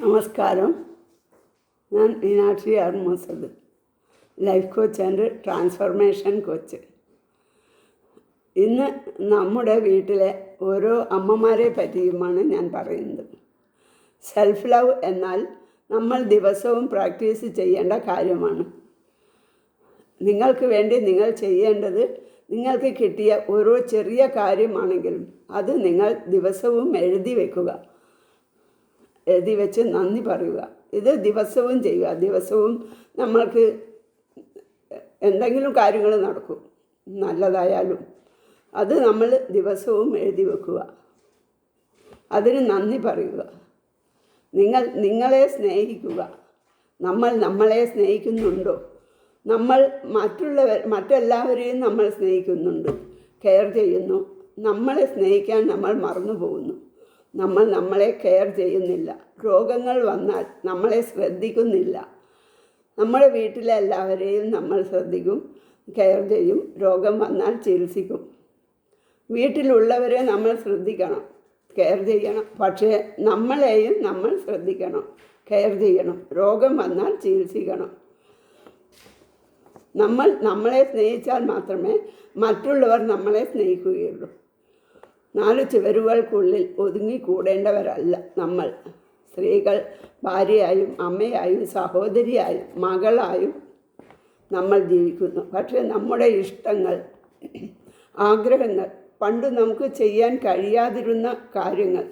നമസ്കാരം. ഞാൻ Meenakshi R Moosath, life coach and transformation coach. ഇന്ന് നമ്മുടെ വീട്ടിലെ ഓരോ അമ്മമാരെ പറ്റിയുമാണ് ഞാൻ പറയുന്നത്. സെൽഫ് ലവ് എന്നാൽ നമ്മൾ ദിവസവും പ്രാക്ടീസ് ചെയ്യേണ്ട കാര്യമാണ്. നിങ്ങൾക്ക് വേണ്ടി നിങ്ങൾ ചെയ്യേണ്ടത്, നിങ്ങൾക്ക് കിട്ടിയ ഓരോ ചെറിയ കാര്യമാണെങ്കിലും അത് നിങ്ങൾ ദിവസവും എഴുതി വെക്കുക. എഴുതി വെച്ച് നന്ദി പറയുക. ഇത് ദിവസവും ചെയ്യുക. ദിവസവും നമ്മൾക്ക് എന്തെങ്കിലും കാര്യങ്ങൾ നടക്കും, നല്ലതായാലും അത് നമ്മൾ ദിവസവും എഴുതി വെക്കുക. അതിന് നന്ദി പറയുക. നിങ്ങൾ നിങ്ങളെ സ്നേഹിക്കുക. നമ്മൾ നമ്മളെ സ്നേഹിക്കുന്നുണ്ടോ? നമ്മൾ മറ്റെല്ലാവരെയും നമ്മൾ സ്നേഹിക്കുന്നുണ്ട്, കെയർ ചെയ്യുന്നു. നമ്മളെ സ്നേഹിക്കാൻ നമ്മൾ മറന്നു പോകുന്നു. നമ്മൾ നമ്മളെ കെയർ ചെയ്യുന്നില്ല. രോഗങ്ങൾ വന്നാൽ നമ്മളെ ശ്രദ്ധിക്കുന്നില്ല. നമ്മുടെ വീട്ടിലെ എല്ലാവരെയും നമ്മൾ ശ്രദ്ധിക്കും, കെയർ ചെയ്യും. രോഗം വന്നാൽ ചികിത്സിക്കും. വീട്ടിലുള്ളവരെ നമ്മൾ ശ്രദ്ധിക്കണം, കെയർ ചെയ്യണം. പക്ഷേ നമ്മളെയും നമ്മൾ ശ്രദ്ധിക്കണം, കെയർ ചെയ്യണം. രോഗം വന്നാൽ ചികിത്സിക്കണം. നമ്മളെ സ്നേഹിച്ചാൽ മാത്രമേ മറ്റുള്ളവർ നമ്മളെ സ്നേഹിക്കുകയുള്ളൂ. 4 ചുവരുകൾക്കുള്ളിൽ ഒതുങ്ങിക്കൂടേണ്ടവരല്ല നമ്മൾ. സ്ത്രീകൾ ഭാര്യയായും അമ്മയായും സഹോദരിയായും മകളായും നമ്മൾ ജീവിക്കുന്നു. പക്ഷേ നമ്മുടെ ഇഷ്ടങ്ങൾ, ആഗ്രഹങ്ങൾ, പണ്ട് നമുക്ക് ചെയ്യാൻ കഴിയാതിരുന്ന കാര്യങ്ങൾ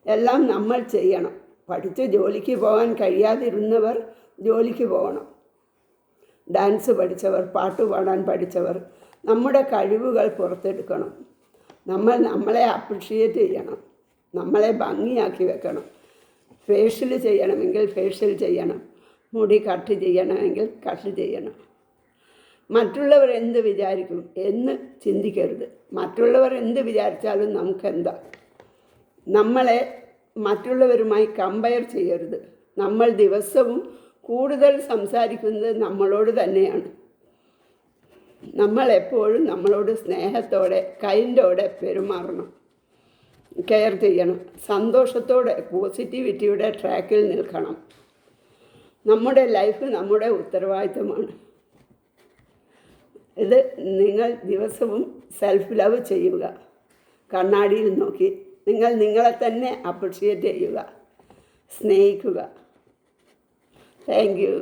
എല്ലാം നമ്മൾ ചെയ്യണം. പഠിച്ച് ജോലിക്ക് പോകാൻ കഴിയാതിരുന്നവർ ജോലിക്ക് പോകണം. ഡാൻസ് പഠിച്ചവർ, പാട്ട് പാടാൻ പഠിച്ചവർ നമ്മുടെ കഴിവുകൾ പുറത്തെടുക്കണം. നമ്മളെ അപ്രിഷിയേറ്റ് ചെയ്യണം, നമ്മളെ ഭംഗിയാക്കി വെക്കണം. ഫേഷ്യൽ ചെയ്യണമെങ്കിൽ ഫേഷ്യൽ ചെയ്യണം, മുടി കട്ട് ചെയ്യണമെങ്കിൽ കട്ട് ചെയ്യണം. മറ്റുള്ളവർ എന്ത് വിചാരിക്കും എന്ന് ചിന്തിക്കരുത്. മറ്റുള്ളവർ എന്ത് വിചാരിച്ചാലും നമുക്കെന്താ? നമ്മളെ മറ്റുള്ളവരുമായി കമ്പയർ ചെയ്യരുത്. നമ്മൾ ദിവസവും കൂടുതൽ സംസാരിക്കുന്നത് നമ്മളോട് തന്നെയാണ്. നമ്മൾ എപ്പോഴും നമ്മളോട് സ്നേഹത്തോടെ, കൈൻഡോടെ പെരുമാറണം, കെയർ ചെയ്യണം. സന്തോഷത്തോടെ, പോസിറ്റിവിറ്റിയുടെ ട്രാക്കിൽ നിൽക്കണം. നമ്മുടെ ലൈഫ് നമ്മുടെ ഉത്തരവാദിത്തമാണ്. ഇത് നിങ്ങൾ ദിവസവും സെൽഫ് ലവ് ചെയ്യുക. കണ്ണാടിയിൽ നോക്കി നിങ്ങൾ നിങ്ങളെ തന്നെ അപ്രിഷിയേറ്റ് ചെയ്യുക, സ്നേഹിക്കുക. Thank you.